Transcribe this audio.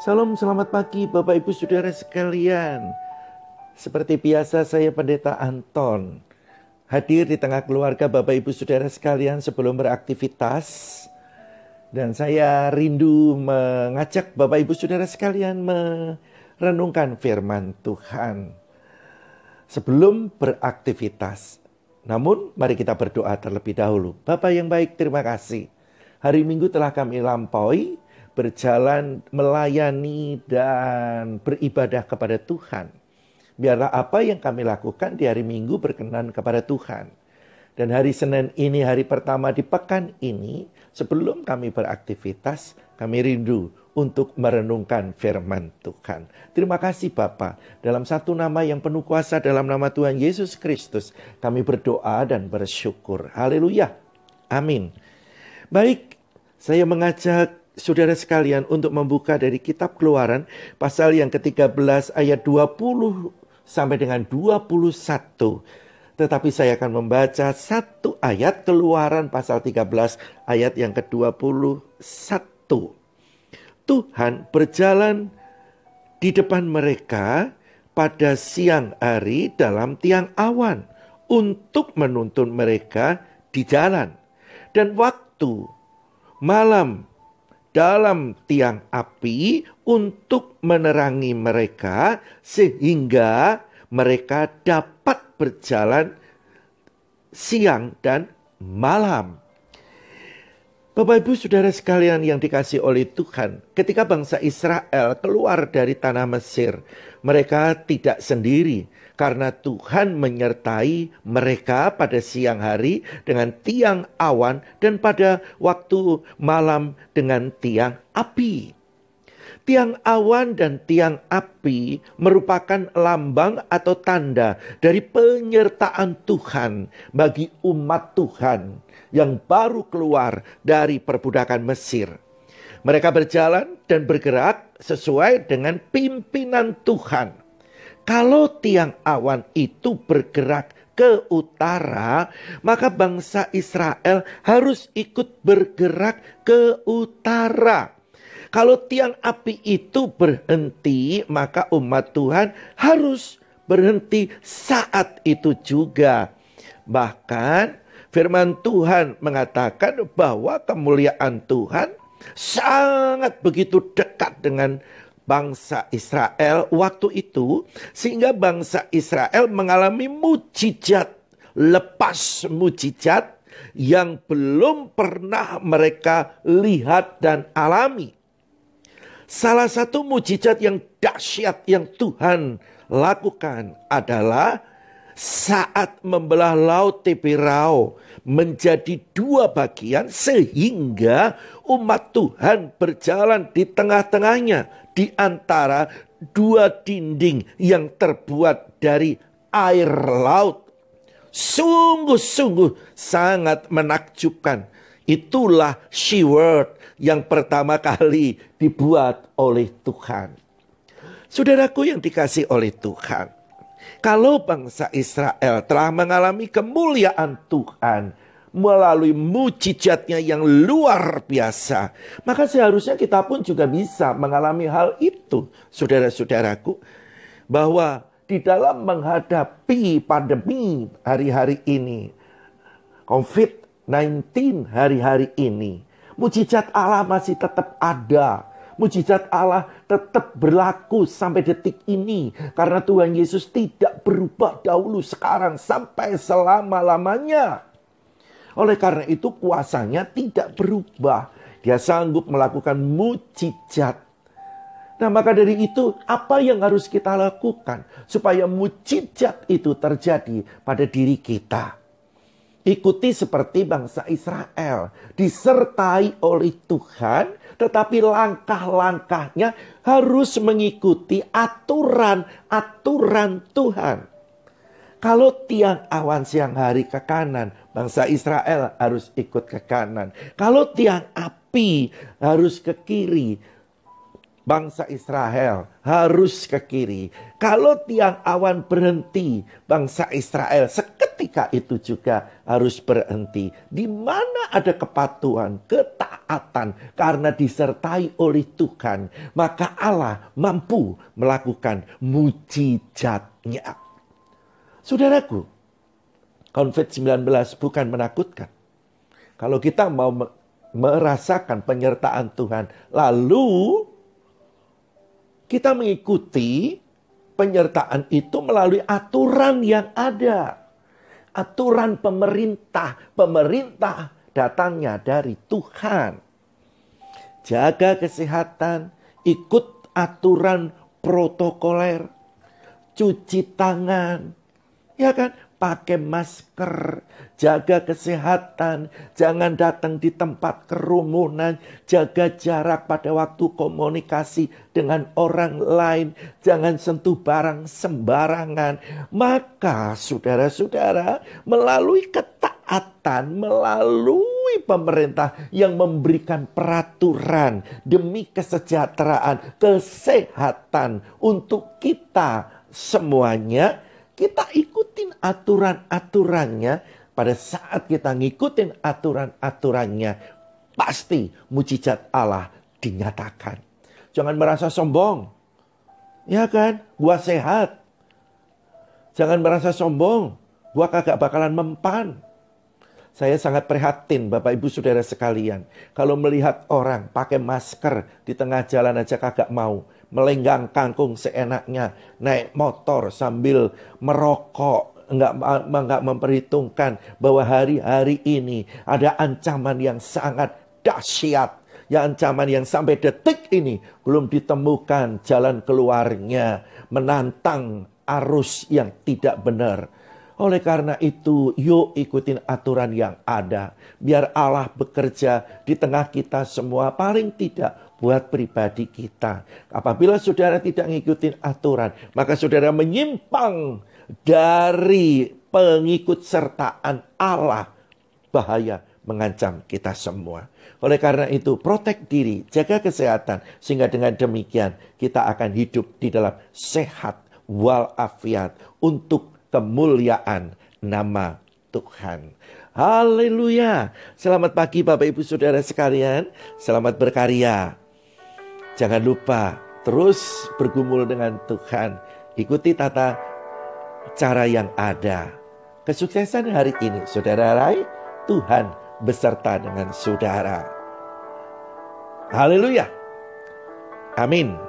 Salam, selamat pagi Bapak Ibu Saudara sekalian. Seperti biasa saya Pendeta Anton hadir di tengah keluarga Bapak Ibu Saudara sekalian sebelum beraktivitas. Dan saya rindu mengajak Bapak Ibu Saudara sekalian merenungkan firman Tuhan sebelum beraktivitas. Namun mari kita berdoa terlebih dahulu. Bapa yang baik, terima kasih. Hari Minggu telah kami lampaui, berjalan, melayani, dan beribadah kepada Tuhan. Biarlah apa yang kami lakukan di hari Minggu berkenan kepada Tuhan. Dan hari Senin ini, hari pertama di pekan ini, sebelum kami beraktivitas, kami rindu untuk merenungkan firman Tuhan. Terima kasih Bapa. Dalam satu nama yang penuh kuasa, dalam nama Tuhan Yesus Kristus, kami berdoa dan bersyukur. Haleluya. Amin. Baik, saya mengajak saudara sekalian untuk membuka dari kitab Keluaran pasal yang ke-13 ayat 20 sampai dengan 21. Tetapi saya akan membaca satu ayat Keluaran pasal 13 ayat yang ke-21. Tuhan berjalan di depan mereka pada siang hari dalam tiang awan untuk menuntun mereka di jalan. Dan waktu malam dalam tiang api untuk menerangi mereka sehingga mereka dapat berjalan siang dan malam. Bapak Ibu Saudara sekalian yang dikasihi oleh Tuhan, ketika bangsa Israel keluar dari tanah Mesir, mereka tidak sendiri karena Tuhan menyertai mereka pada siang hari dengan tiang awan dan pada waktu malam dengan tiang api. Tiang awan dan tiang api merupakan lambang atau tanda dari penyertaan Tuhan bagi umat Tuhan yang baru keluar dari perbudakan Mesir. Mereka berjalan dan bergerak sesuai dengan pimpinan Tuhan. Kalau tiang awan itu bergerak ke utara, maka bangsa Israel harus ikut bergerak ke utara. Kalau tiang api itu berhenti, maka umat Tuhan harus berhenti saat itu juga. Bahkan firman Tuhan mengatakan bahwa kemuliaan Tuhan sangat begitu dekat dengan bangsa Israel waktu itu, sehingga bangsa Israel mengalami mujizat lepas mujizat yang belum pernah mereka lihat dan alami. Salah satu mujizat yang dahsyat yang Tuhan lakukan adalah saat membelah laut Teberau menjadi dua bagian sehingga umat Tuhan berjalan di tengah-tengahnya di antara dua dinding yang terbuat dari air laut. Sungguh-sungguh sangat menakjubkan. Itulah Sheword yang pertama kali dibuat oleh Tuhan. Saudaraku yang dikasihi oleh Tuhan, kalau bangsa Israel telah mengalami kemuliaan Tuhan melalui mujizatnya yang luar biasa, maka seharusnya kita pun juga bisa mengalami hal itu, saudara-saudaraku, bahwa di dalam menghadapi pandemi hari-hari ini, COVID-19 hari-hari ini, mujizat Allah masih tetap ada. Mujizat Allah tetap berlaku sampai detik ini. Karena Tuhan Yesus tidak berubah dahulu, sekarang, sampai selama-lamanya. Oleh karena itu kuasanya tidak berubah. Dia sanggup melakukan mujizat. Nah maka dari itu apa yang harus kita lakukan supaya mujizat itu terjadi pada diri kita? Ikuti seperti bangsa Israel, disertai oleh Tuhan, tetapi langkah-langkahnya harus mengikuti aturan-aturan Tuhan. Kalau tiang awan siang hari ke kanan, bangsa Israel harus ikut ke kanan. Kalau tiang api harus ke kiri, bangsa Israel harus ke kiri. Kalau tiang awan berhenti, bangsa Israel seketika seketika itu juga harus berhenti. Di mana ada kepatuhan, ketaatan karena disertai oleh Tuhan, maka Allah mampu melakukan mujizatnya. Saudaraku, COVID-19 bukan menakutkan. Kalau kita mau merasakan penyertaan Tuhan, lalu kita mengikuti penyertaan itu melalui aturan yang ada. Aturan pemerintah. Pemerintah datangnya dari Tuhan. Jaga kesehatan, ikut aturan protokoler, cuci tangan, ya kan? Pakai masker, jaga kesehatan, jangan datang di tempat kerumunan, jaga jarak pada waktu komunikasi dengan orang lain, jangan sentuh barang sembarangan. Maka saudara-saudara, melalui ketaatan, melalui pemerintah yang memberikan peraturan demi kesejahteraan, kesehatan untuk kita semuanya, kita ikutin aturan-aturannya. Pada saat kita ngikutin aturan-aturannya, pasti mujizat Allah dinyatakan. Jangan merasa sombong. Ya kan? Gua sehat. Jangan merasa sombong. Gua kagak bakalan mempan. Saya sangat prihatin Bapak Ibu Saudara sekalian. Kalau melihat orang pakai masker di tengah jalan aja kagak mau. Melenggang kangkung seenaknya, naik motor sambil merokok, enggak memperhitungkan bahwa hari-hari ini ada ancaman yang sangat dahsyat, ya ancaman yang sampai detik ini belum ditemukan jalan keluarnya, menantang arus yang tidak benar. Oleh karena itu, yuk ikutin aturan yang ada. Biar Allah bekerja di tengah kita semua, paling tidak buat pribadi kita. Apabila saudara tidak ngikutin aturan, maka saudara menyimpang dari pengikut sertaan Allah. Bahaya mengancam kita semua. Oleh karena itu, protek diri, jaga kesehatan. Sehingga dengan demikian, kita akan hidup di dalam sehat walafiat untuk kemuliaan nama Tuhan. Haleluya. Selamat pagi Bapak Ibu Saudara sekalian. Selamat berkarya. Jangan lupa terus bergumul dengan Tuhan. Ikuti tata cara yang ada. Kesuksesan hari ini saudara raih, Tuhan beserta dengan saudara. Haleluya. Amin.